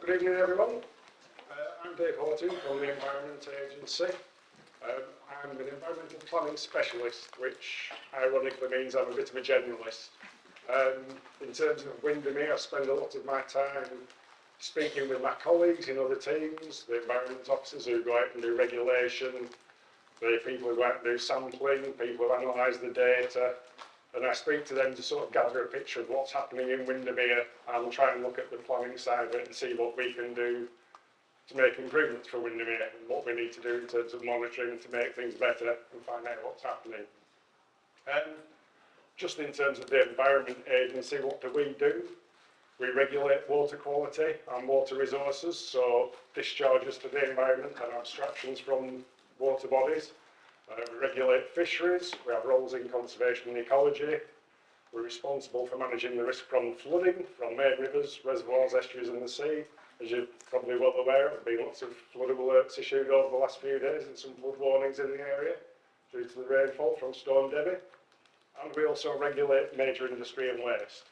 Good evening, everyone. I'm Dave Hortin from the Environment Agency. I'm an environmental planning specialist, which ironically means I'm a bit of a generalist. In terms of Windermere, I spend a lot of my time speaking with my colleagues in other teams, the environment officers who go out and do regulation, the people who go out and do sampling, people who analyse the data, and I speak to them to sort of gather a picture of what's happening in Windermere and try and look at the planning side of it and see what we can do to make improvements for Windermere and what we need to do in terms of monitoring to make things better and find out what's happening. Just in terms of the Environment Agency, what do? We regulate water quality and water resources, so discharges to the environment and abstractions from water bodies. We regulate fisheries, we have roles in conservation and ecology. We're responsible for managing the risk from flooding, from main rivers, reservoirs, estuaries and the sea. As you're probably well aware, there have been lots of flood alerts issued over the last few days and some flood warnings in the area due to the rainfall from Storm Debbie. And we also regulate major industry and waste.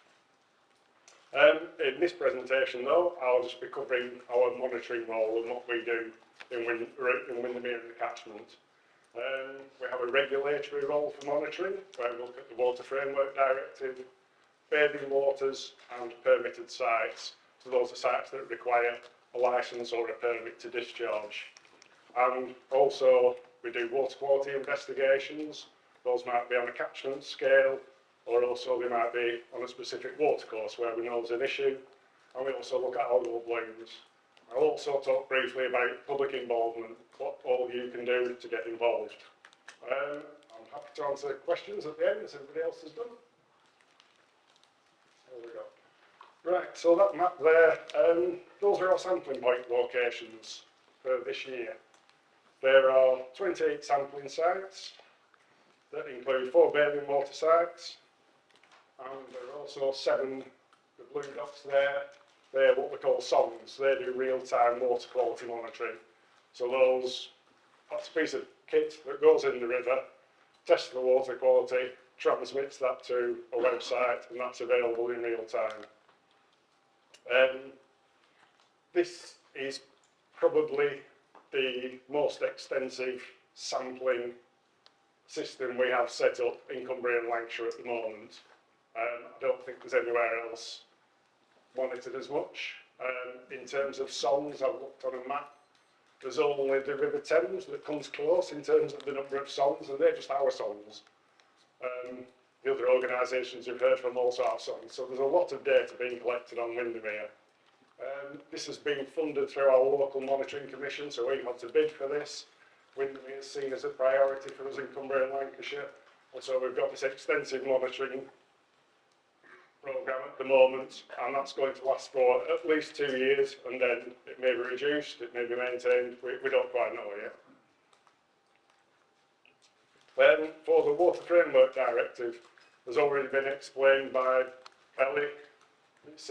In this presentation though, I'll just be covering our monitoring role and what we do in Windermere and the catchment. We have a regulatory role for monitoring, where we look at the Water Framework Directive, bathing waters and permitted sites. So those are sites that require a licence or a permit to discharge. And also we do water quality investigations. Those might be on a catchment scale, or also they might be on a specific watercourse where we know there's an issue. And we also look at algal blooms. I'll also talk briefly about public involvement, what all you can do to get involved. I'm happy to answer questions at the end, as everybody else has done. There we go. Right, so that map there, those are our sampling point locations for this year. There are 28 sampling sites that include 4 bathing water sites, and there are also 7, the blue dots there. They're what we call sondes. They do real-time water quality monitoring. So that's a piece of kit that goes in the river, tests the water quality, transmits that to a website, and that's available in real time. This is probably the most extensive sampling system we have set up in Cumbria and Lancashire at the moment. I don't think there's anywhere else monitored as much. In terms of sondes, I've looked on a map. There's only the River Thames that comes close in terms of the number of sondes, and they're just our sondes. The other organisations you've heard from also have sondes, so there's a lot of data being collected on Windermere. This has been funded through our local monitoring commission, so we had to bid for this. Windermere is seen as a priority for us in Cumbria and Lancashire, and so we've got this extensive monitoring programme at the moment, and that's going to last for at least 2 years, and then it may be reduced, it may be maintained, we don't quite know yet. Then for the Water Framework Directive, has already been explained by Ellie. It's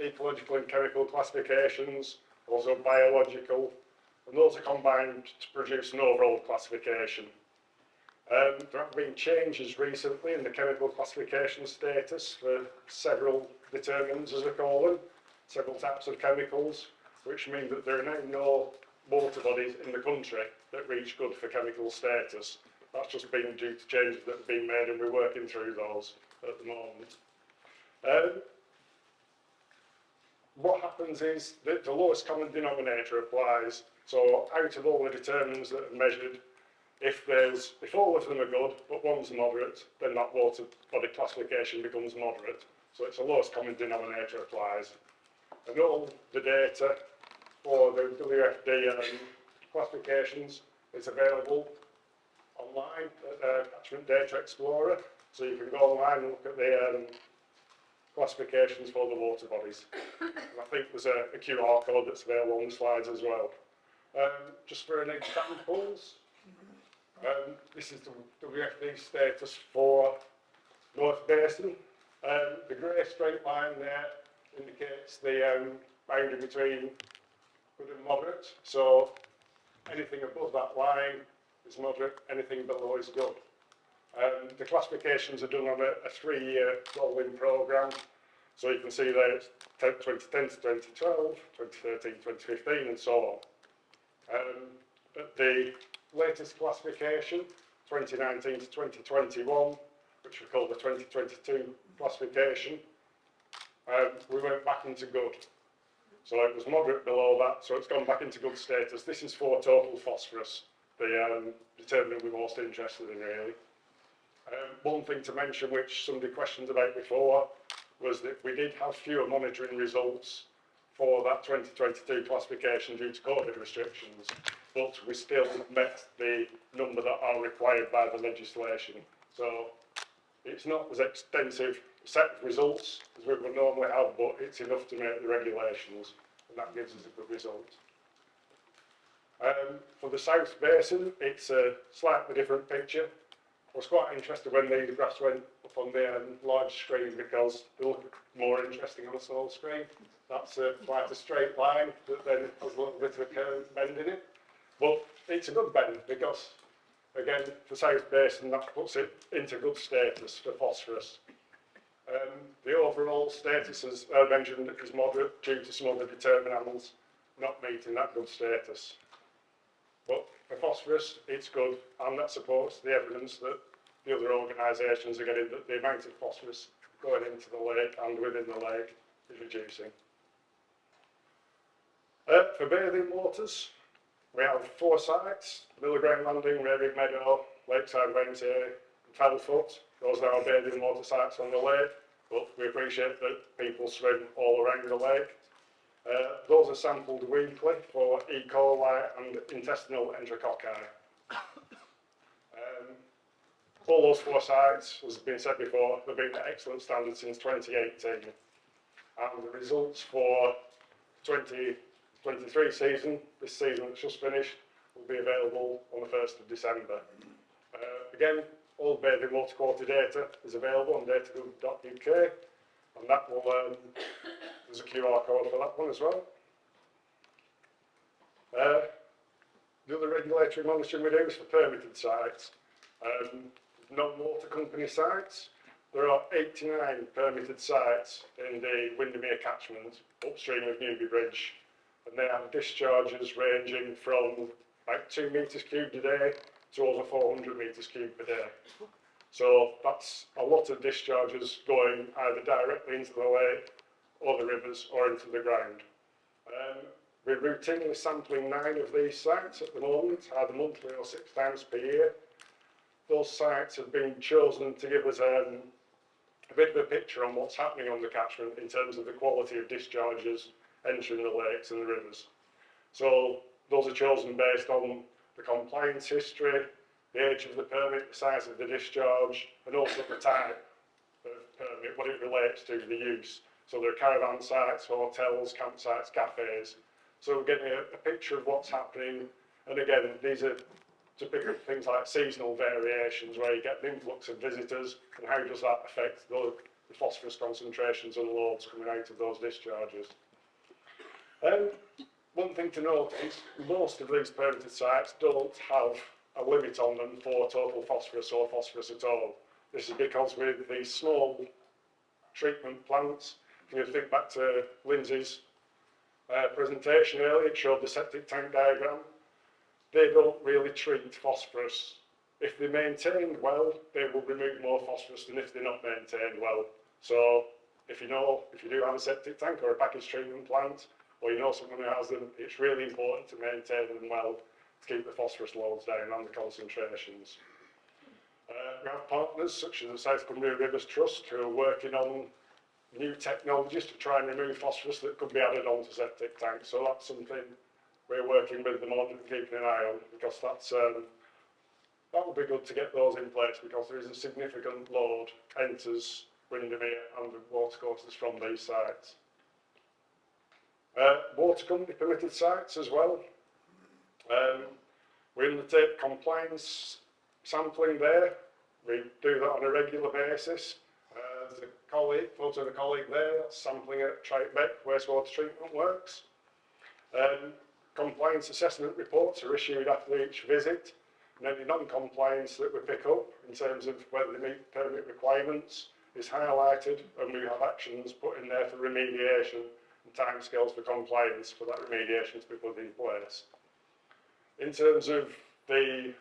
ecological and chemical classifications, also biological, and those are combined to produce an overall classification. There have been changes recently in the chemical classification status for several determinants, as we call them, several types of chemicals, which mean that there are now no water bodies in the country that reach good for chemical status. That's just been due to changes that have been made, and we're working through those at the moment. What happens is that the lowest common denominator applies. So out of all the determinants that are measured, if all of them are good, but one's moderate, then that water body classification becomes moderate. So it's the lowest common denominator applies. And all the data for the WFD classifications is available online at Catchment Data Explorer. So you can go online and look at the classifications for the water bodies. And I think there's a QR code that's available on the slides as well. Just for an examples, this is the WFD status for North Basin. The grey straight line there indicates the boundary between good and moderate. So anything above that line is moderate, anything below is good. The classifications are done on a 3-year rolling programme. So you can see there it's 2010 to 2012, 2013, 2015 and so on. At the latest classification, 2019 to 2021, which we call the 2022 classification, we went back into good. So it was moderate below that, so it's gone back into good status. This is for total phosphorus, the determinant we're most interested in really. One thing to mention, which somebody questioned about before, was that we did have fewer monitoring results for that 2022 classification due to COVID restrictions, but we still met the number that are required by the legislation. So it's not as extensive a set of results as we would normally have, but it's enough to make the regulations, and that gives us a good result. For the South Basin, it's a slightly different picture. I was quite interested when these graphs went up on the large screen because they look more interesting on a small screen. That's quite a straight line that then has a little bit of a curved bend in it. But it's a good bend because, again, for South Basin, that puts it into good status for phosphorus. The overall status, as I mentioned, is moderate due to some of the determinants not meeting that good status. But for phosphorus, it's good, and that supports the evidence that the other organisations are getting that the amount of phosphorus going into the lake and within the lake is reducing. For bathing waters, we have 4 sites: Milliground Landing, Raybig Meadow, Lakeside Wensey, and Fellfoot. Those are our bathing water sites on the lake, but we appreciate that people swim all around the lake. Those are sampled weekly for E. coli and intestinal enterococci. All those 4 sites, as has been said before, have been at excellent standards since 2018. And the results for 2023 season, this season that's just finished, will be available on the 1st of December. Again, all bathing water quality data is available on datagov.uk, and that will, there's a QR code for that one as well. The other regulatory monitoring we do is for permitted sites. Non-water company sites, there are 89 permitted sites in the Windermere catchment upstream of Newby Bridge, and they have discharges ranging from about 2 metres cubed a day to over 400 metres cubed per day. So that's a lot of discharges going either directly into the lake or the rivers or into the ground. We're routinely sampling 9 of these sites at the moment, either monthly or 6 times per year. Those sites have been chosen to give us a bit of a picture on what's happening on the catchment in terms of the quality of discharges entering the lakes and the rivers. So those are chosen based on the compliance history, the age of the permit, the size of the discharge, and also the type of permit, what it relates to, the use. So there are caravan sites, hotels, campsites, cafes. So we're getting a picture of what's happening. And again, these are to pick up things like seasonal variations where you get an influx of visitors and how does that affect the phosphorus concentrations and loads coming out of those discharges. One thing to note is most of these permitted sites don't have a limit on them for total phosphorus or phosphorus at all. This is because with these small treatment plants, if you think back to Lindsay's presentation earlier, it showed the septic tank diagram. They don't really treat phosphorus. If they're maintained well, they will remove more phosphorus than if they're not maintained well. So if you do have a septic tank or a package treatment plant, or you know someone who has them, it's really important to maintain them well to keep the phosphorus loads down and the concentrations. We have partners such as the South Cumbria Rivers Trust who are working on new technologies to try and remove phosphorus that could be added onto septic tanks. So that's something we're working with them on and keeping an eye on, because that would be good to get those in place, because there is a significant load enters Windermere and the watercourses from these sites. Water company permitted sites as well. We undertake compliance sampling there. We do that on a regular basis. There's a photo of a colleague there that's sampling at Mill Beck wastewater treatment works. Compliance assessment reports are issued after each visit, and any non-compliance that we pick up in terms of whether they meet permit requirements is highlighted, and we have actions put in there for remediation and timescales for compliance for that remediation to be put in place. In terms of the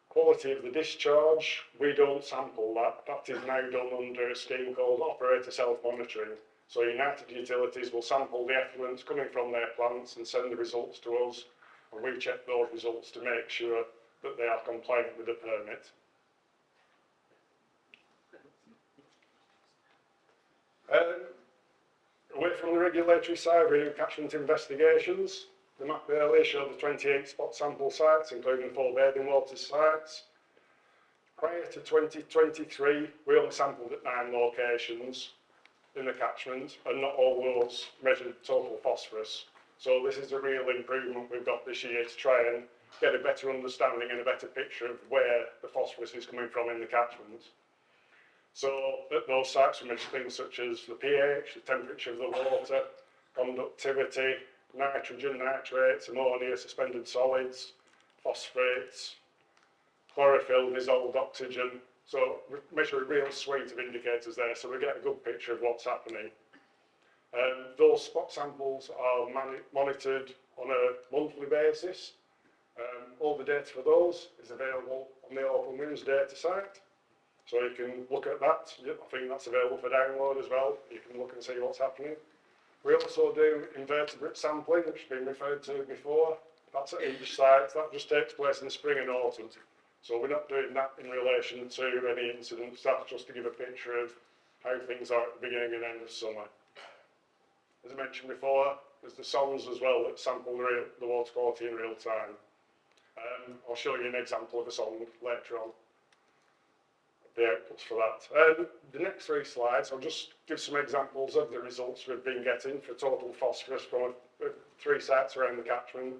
quality of the discharge, we don't sample that. That is now done under a scheme called operator self-monitoring. So United Utilities will sample the effluents coming from their plants and send the results to us, and we check those results to make sure that they are compliant with the permit. Away from the regulatory side, we do catchment investigations. The map earlier showed the 28 spot sample sites, including the 4 bathing water sites. Prior to 2023, we only sampled at 9 locations in the catchment, and not all those measured total phosphorus. So this is a real improvement we've got this year to try and get a better understanding and a better picture of where the phosphorus is coming from in the catchment. So at those sites we measure things such as the pH, the temperature of the water, conductivity, nitrogen, nitrates, ammonia, suspended solids, phosphates, chlorophyll, dissolved oxygen. So we measure a real suite of indicators there, so we get a good picture of what's happening. Those spot samples are monitored on a monthly basis. All the data for those is available on the Open Winds data site. So you can look at that. I think that's available for download as well. You can look and see what's happening. We also do invertebrate sampling, which has been referred to before. That's at each site. That just takes place in the spring and autumn. So we're not doing that in relation to any incidents. That's just to give a picture of how things are at the beginning and end of summer. As I mentioned before, there's the sondes as well that sample the water quality in real time. I'll show you an example of a sonde later on. The outputs for that. The next 3 slides, I'll just give some examples of the results we've been getting for total phosphorus from 3 sites around the catchment,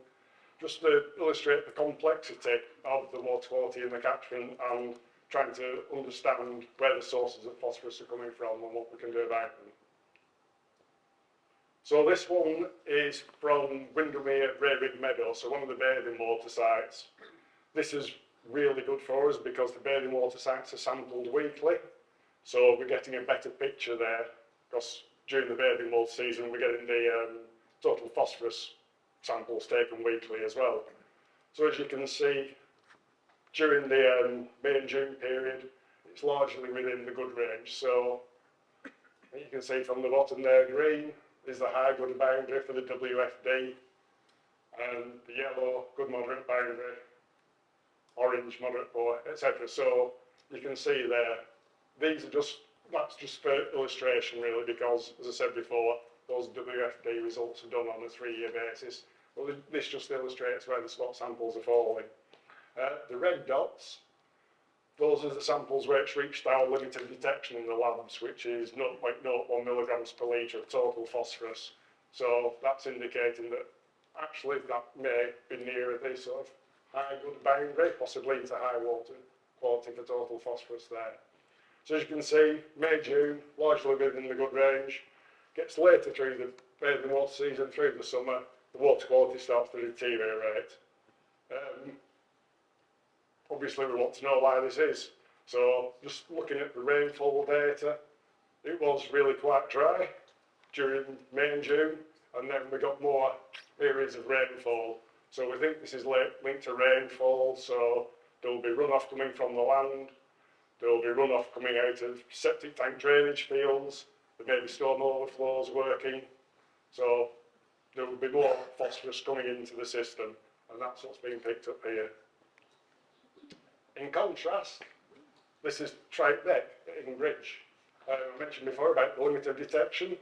just to illustrate the complexity of the water quality in the catchment and trying to understand where the sources of phosphorus are coming from and what we can do about them. So this one is from Windermere Rayrig Meadow, so one of the bathing water sites. This is really good for us because the bathing water sites are sampled weekly, so we're getting a better picture there, because during the bathing water season we're getting the total phosphorus samples taken weekly as well. So as you can see, during the May and June period, it's largely within the good range. So you can see from the bottom there, green is the high good boundary for the WFD, and the yellow good moderate boundary, orange moderate poor, etc. So you can see there, these are that's just for illustration really, because as I said before, those WFD results are done on a 3-year basis. Well, this just illustrates where the spot samples are falling. The red dots, those are the samples where it's reached our limit of detection in the labs, which is 0.01 milligrams per litre of total phosphorus. So that's indicating that actually that may be nearer this sort of high good boundary, possibly into high water quality for total phosphorus there. So as you can see, May, June, largely within the good range. Gets later through the bathing water season, through the summer, the water quality starts to deteriorate. Obviously we want to know why this is. So just looking at the rainfall data, it was really quite dry during May and June, and then we got more periods of rainfall. So we think this is linked to rainfall, so there will be runoff coming from the land, there will be runoff coming out of septic tank drainage fields, there may be storm overflows working, so there will be more phosphorus coming into the system, and that's what's being picked up here. In contrast, this is Trout Beck in Ridge. I mentioned before about the limit of detection.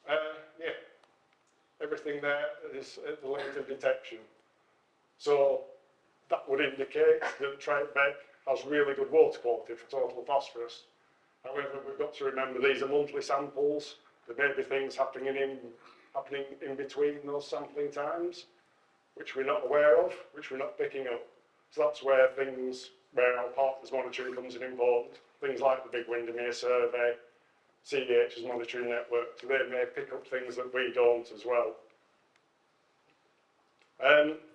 Yeah, everything there is at the limit of detection. So that would indicate that Trout Beck has really good water quality for total phosphorus. However, we've got to remember these are monthly samples. There may be things happening in between those sampling times, which we're not aware of, which we're not picking up. So that's where our partners monitoring comes in important. Things like the big Windermere survey, CDH's monitoring network, so they may pick up things that we don't as well.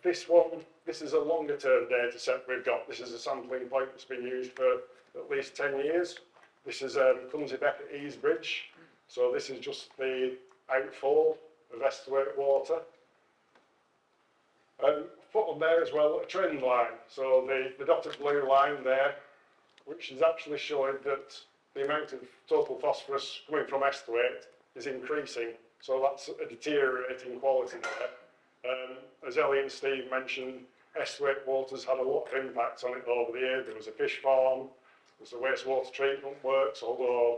This is a longer term data set we've got. This is a sampling point that's been used for at least 10 years. This is Mill Beck at Easebridge. So this is just the outfall of estuary water. Put on there as well a trend line. So the dotted blue line there, which is actually showing that the amount of total phosphorus coming from estuate is increasing. So that's a deteriorating quality there. As Ellie and Steve mentioned, estuate water's had a lot of impacts on it over the years. There was a fish farm, there's the wastewater treatment works, although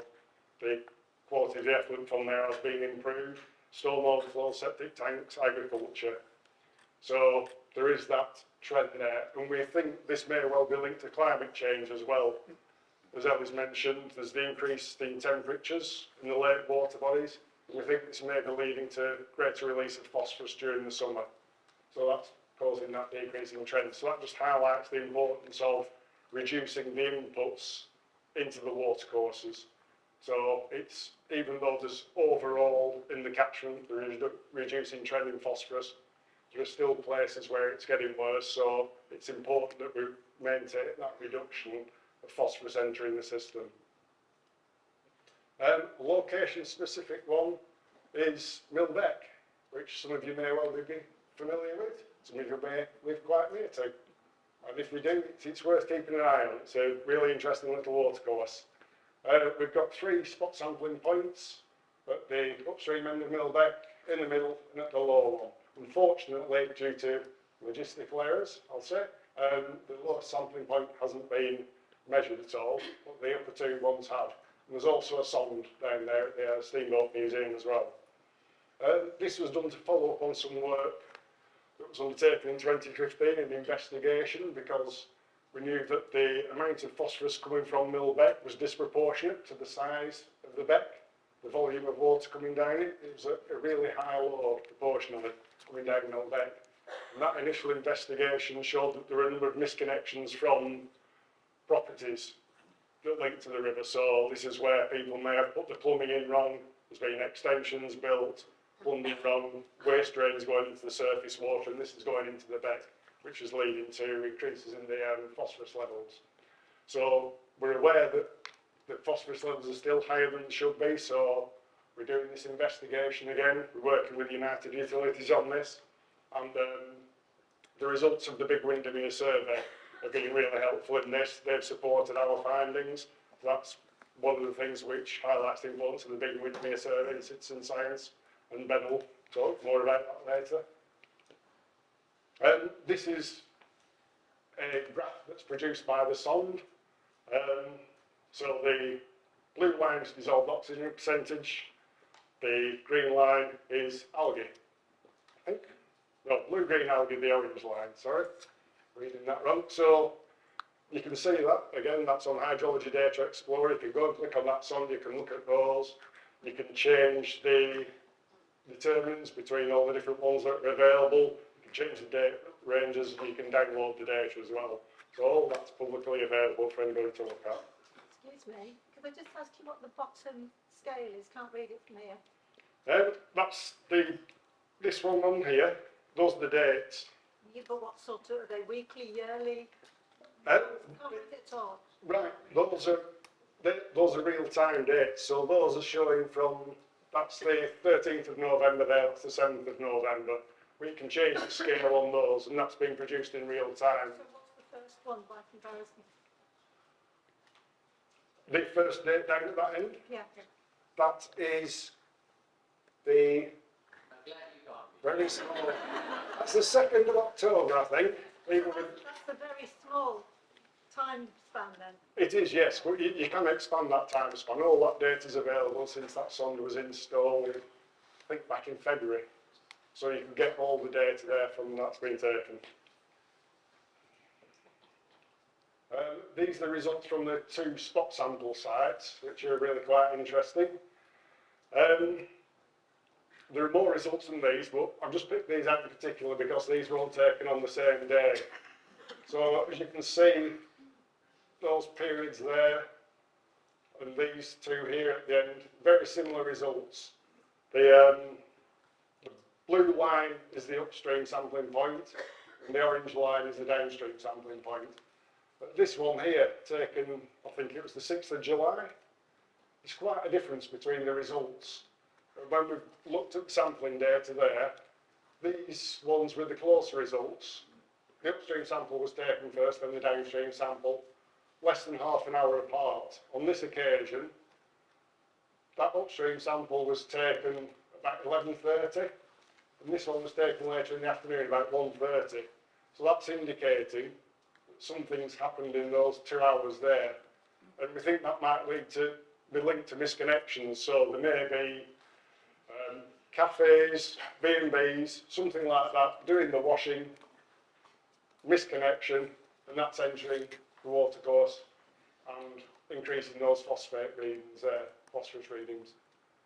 the quality of the effluent from there has been improved. Storm overflow, septic tanks, agriculture. So there is that trend there, and we think this may well be linked to climate change as well. As Ellie's mentioned, there's the increase in temperatures in the lake water bodies, and we think this may be leading to greater release of phosphorus during the summer. So that's causing that decreasing trend. So that just highlights the importance of reducing the inputs into the watercourses. So it's, even though there's overall in the catchment, there is reducing trend in phosphorus, there are still places where it's getting worse, so it's important that we maintain that reduction of phosphorus entering the system. Location-specific one is Mill Beck, which some of you may well be familiar with. Some of you may live quite near to. And if we do, it's worth keeping an eye on. It's a really interesting little watercourse. We've got 3 spot sampling points at the upstream end of Mill Beck, in the middle, and at the lower one. Unfortunately, due to logistical errors, I'll say, the lowest sampling point hasn't been measured at all, but the upper 2 ones have. And there's also a sonde down there at the Steamboat Museum as well. This was done to follow up on some work that was undertaken in 2015, an investigation, because we knew that the amount of phosphorus coming from Mill Beck was disproportionate to the size of the beck, the volume of water coming down it. It was a really high low proportion of it coming down Mill Beck. And that initial investigation showed that there were a number of misconnections from properties that link to the river. So this is where people may have put the plumbing in wrong, there's been extensions built, plumbing wrong, waste drains going into the surface water, and this is going into the beck, which is leading to increases in the phosphorus levels. So we're aware that the phosphorus levels are still higher than they should be, so we're doing this investigation again. We're working with United Utilities on this, and the results of the big Windermere survey have been really helpful in this. They've supported our findings. That's one of the things which highlights the importance of the big Windermere survey in citizen science, and Ben will talk more about that later. This is a graph that's produced by the sonde. So the blue line is dissolved oxygen percentage, the green line is algae, I think. No, blue-green algae, the orange line, sorry. Reading that wrong. So you can see that, again, that's on Hydrology Data Explorer. If you go and click on that sonde, you can look at those. You can change the determinants between all the different ones that are available. You can change the date ranges, and you can download the data as well. So all that's publicly available for anybody to look at. Excuse me, could I just ask you what the bottom scale is? Can't read it from here. That's this one on here. Those are the dates. Yeah, but what sort of, are they weekly, yearly? Can't read it at all. Right, those are real-time dates. So those are showing from, that's the 13th of November there, that's the 7th of November. We can change the scale on those, and that's being produced in real time. So what's the first one by comparison? The first date down at that end? Yeah. That is the very small. That's the 2nd of October, I think. Even with, that's a very small time span then. it is, yes, but you can expand that time span. All that data is available since that sonde was installed, I think back in February. So you can get all the data there from that's been taken. These are the results from the 2 spot sample sites, which are really quite interesting. There are more results than these, but I've just picked these out in particular because these were all taken on the same day. So as you can see, those periods there and these 2 here at the end, very similar results. The blue line is the upstream sampling point, and the orange line is the downstream sampling point. But this one here, taken, I think it was the 6th of July, there's quite a difference between the results. When we've looked at the sampling data there, these ones with the closer results, the upstream sample was taken first, then the downstream sample, less than half an hour apart. On this occasion, that upstream sample was taken about 11:30, and this one was taken later in the afternoon, about 1:30. So that's indicating that something's happened in those 2 hours there. And we think that might be linked to misconnections. So there may be cafes, B&Bs, something like that, doing the washing, misconnection, and that's entering the watercourse and increasing those phosphate readings there, phosphorus readings.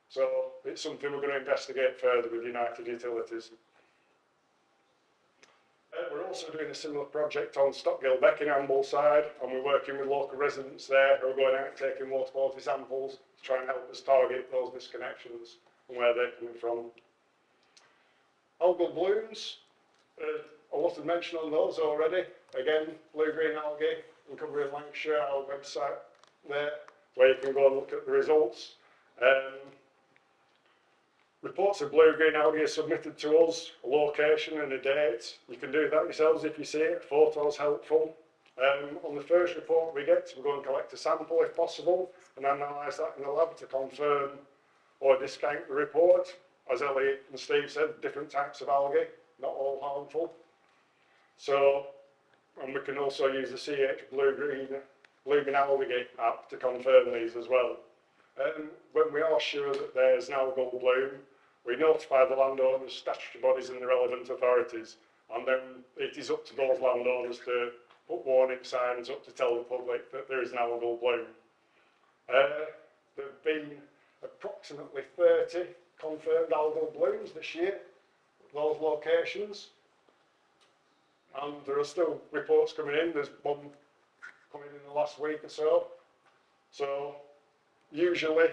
So it's something we're going to investigate further with United Utilities. We're also doing a similar project on Mill Beck in Ambleside, and we're working with local residents there who are going out and taking water quality samples to try and help us target those misconnections and where they're coming from. Algal blooms, a lot of mention on those already. Again, blue-green algae, we cover in Lancashire, our website there, where you can go and look at the results. Reports of blue-green algae are submitted to us, a location and a date. You can do that yourselves if you see it, photos helpful. On the first report we get, we go and collect a sample if possible and analyse that in the lab to confirm or discount the report. As Elliot and Steve said, different types of algae, not all harmful. So, and we can also use the CH blue-green algae app to confirm these as well. When we are sure that there's an algal bloom, we notify the landowners, statutory bodies and the relevant authorities, and then it is up to those landowners to put warning signs up to tell the public that there is an algal bloom. There have been approximately 30 confirmed algal blooms this year at those locations, and there are still reports coming in. There's one coming in the last week or so. So usually,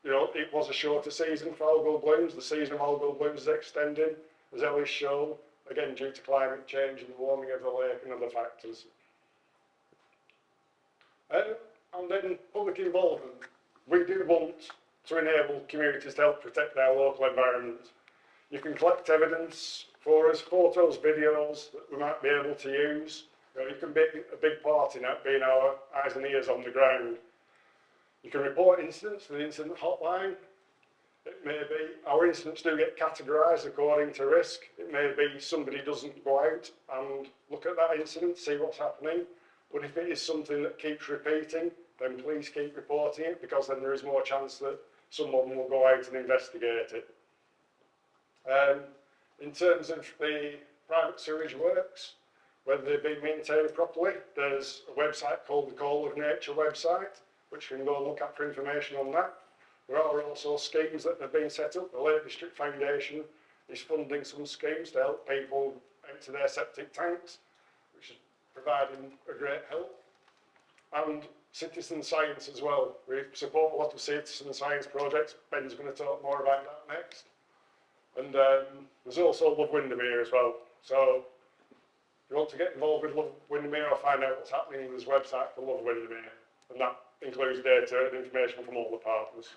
you know, it was a shorter season for algal blooms. The season of algal blooms is extending, as Ellie's shown, again due to climate change and the warming of the lake and other factors. And then public involvement. We do want to enable communities to help protect their local environment. You can collect evidence for us, photos, videos that we might be able to use. You know, you can be a big part in that, being our eyes and ears on the ground. You can report incidents to the incident hotline. It may be, our incidents do get categorised according to risk. It may be somebody doesn't go out and look at that incident, see what's happening. But if it is something that keeps repeating, then please keep reporting it, because then there is more chance that someone will go out and investigate it. In terms of the private sewage works, whether they're being maintained properly, there's a website called the Call of Nature website, which you can go and look at for information on that. There are also schemes that have been set up. The Lake District Foundation is funding some schemes to help people empty their septic tanks, which is providing a great help. And citizen science as well. We support a lot of citizen science projects. Ben's going to talk more about that next. And there's also Love Windermere as well. So if you want to get involved with Love Windermere or find out what's happening, there's a website for Love Windermere. And that includes data and information from all the partners.